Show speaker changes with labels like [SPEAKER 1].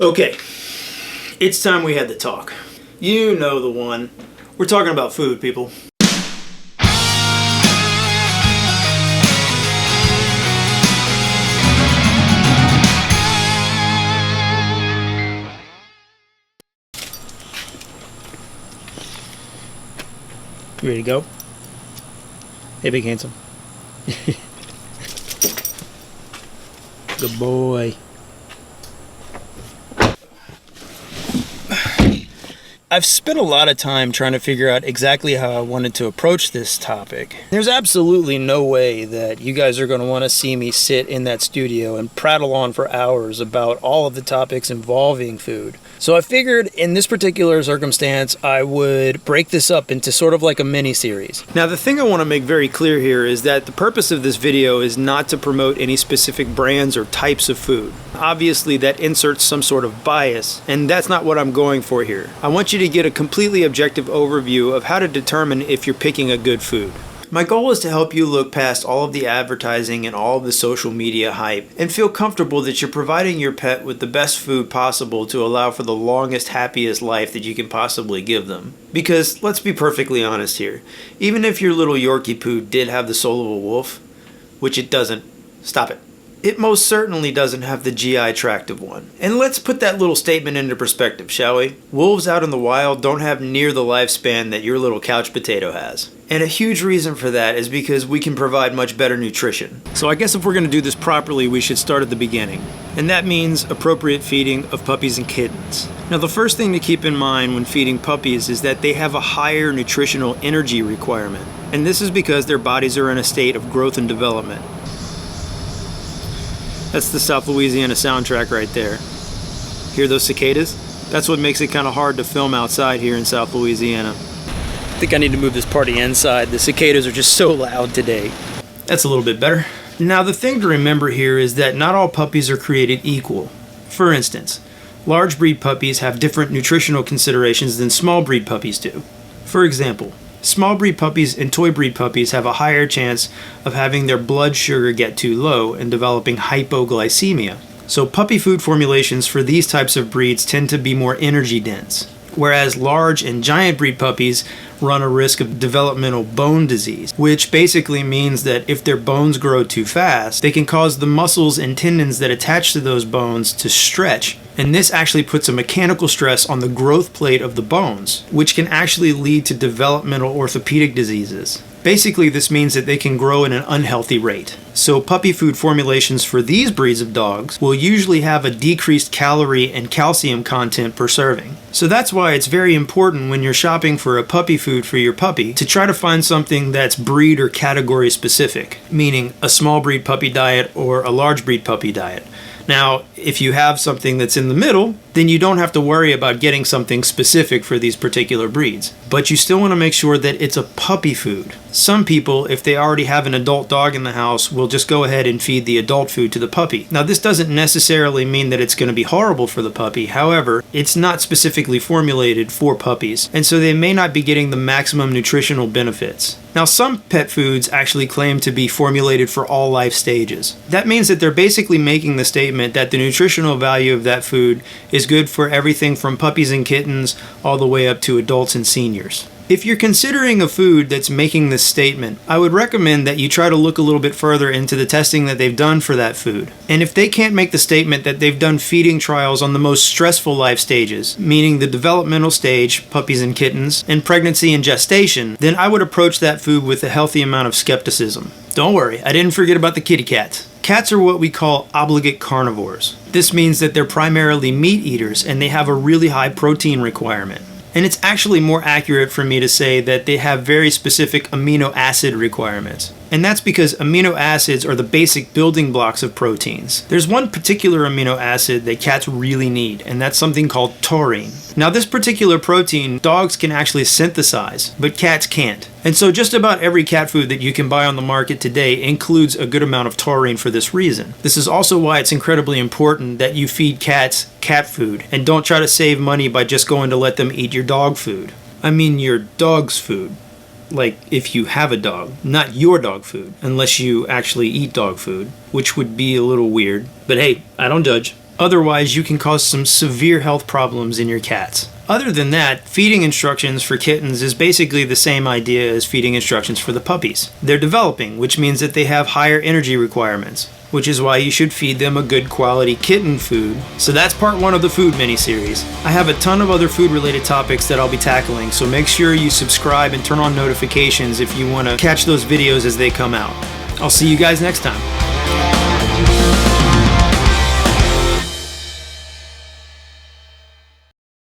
[SPEAKER 1] Okay, it's time we had the talk. You know the one. We're talking about food, people. You ready to go? Hey, big handsome. Good boy. I've spent a lot of time trying to figure out exactly how I wanted to approach this topic. There's absolutely no way that you guys are going to want to see me sit in that studio and prattle on for hours about all of the topics involving food. So I figured in this particular circumstance, I would break this up into sort of like a mini-series. Now, the thing I want to make very clear here is that the purpose of this video is not to promote any specific brands or types of food. Obviously, that inserts some sort of bias, and that's not what I'm going for here. I want you to get a completely objective overview of how to determine if you're picking a good food. My goal is to help you look past all of the advertising and all of the social media hype and feel comfortable that you're providing your pet with the best food possible to allow for the longest, happiest life that you can possibly give them. Because, let's be perfectly honest here, even if your little Yorkie poo did have the soul of a wolf, which it doesn't, stop it. It most certainly doesn't have the GI tract of one. And let's put that little statement into perspective, shall we? Wolves out in the wild don't have near the lifespan that your little couch potato has. And a huge reason for that is because we can provide much better nutrition. So I guess if we're going to do this properly, we should start at the beginning. And that means appropriate feeding of puppies and kittens. Now, the first thing to keep in mind when feeding puppies is that they have a higher nutritional energy requirement. And this is because their bodies are in a state of growth and development. That's the South Louisiana soundtrack right there. Hear those cicadas? That's what makes it kind of hard to film outside here in South Louisiana. I think I need to move this party inside. The cicadas are just so loud today. That's a little bit better. Now, the thing to remember here is that not all puppies are created equal. For instance, large breed puppies have different nutritional considerations than small breed puppies do. For example, small breed puppies and toy breed puppies have a higher chance of having their blood sugar get too low and developing hypoglycemia. So puppy food formulations for these types of breeds tend to be more energy dense, whereas large and giant breed puppies run a risk of developmental bone disease, which basically means that if their bones grow too fast, they can cause the muscles and tendons that attach to those bones to stretch. And this actually puts a mechanical stress on the growth plate of the bones, which can actually lead to developmental orthopedic diseases. Basically, this means that they can grow at an unhealthy rate. So puppy food formulations for these breeds of dogs will usually have a decreased calorie and calcium content per serving. So that's why it's very important when you're shopping for a puppy food for your puppy to try to find something that's breed or category specific, meaning a small breed puppy diet or a large breed puppy diet. Now, if you have something that's in the middle, then you don't have to worry about getting something specific for these particular breeds. But you still want to make sure that it's a puppy food. Some people, if they already have an adult dog in the house, will just go ahead and feed the adult food to the puppy. Now, this doesn't necessarily mean that it's going to be horrible for the puppy. However, it's not specifically formulated for puppies, and so they may not be getting the maximum nutritional benefits. Now, some pet foods actually claim to be formulated for all life stages. That means that they're basically making the statement that the nutritional value of that food is good for everything from puppies and kittens all the way up to adults and seniors. If you're considering a food that's making this statement, I would recommend that you try to look a little bit further into the testing that they've done for that food. And if they can't make the statement that they've done feeding trials on the most stressful life stages, meaning the developmental stage, puppies and kittens, and pregnancy and gestation, then I would approach that food with a healthy amount of skepticism. Don't worry, I didn't forget about the kitty cats. Cats are what we call obligate carnivores. This means that they're primarily meat eaters and they have a really high protein requirement. And it's actually more accurate for me to say that they have very specific amino acid requirements. And that's because amino acids are the basic building blocks of proteins. There's one particular amino acid that cats really need, and that's something called taurine. Now, this particular protein, dogs can actually synthesize, but cats can't. And so just about every cat food that you can buy on the market today includes a good amount of taurine for this reason. This is also why it's incredibly important that you feed cats cat food, and don't try to save money by just going to let them eat your dog food. I mean your dog's food. Like, if you have a dog, not your dog food, unless you actually eat dog food, which would be a little weird. But hey, I don't judge. Otherwise, you can cause some severe health problems in your cats. Other than that, feeding instructions for kittens is basically the same idea as feeding instructions for the puppies. They're developing, which means that they have higher energy requirements, which is why you should feed them a good quality kitten food. So that's part 1 of the food mini-series. I have a ton of other food related topics that I'll be tackling, so make sure you subscribe and turn on notifications if you want to catch those videos as they come out. I'll see you guys next time.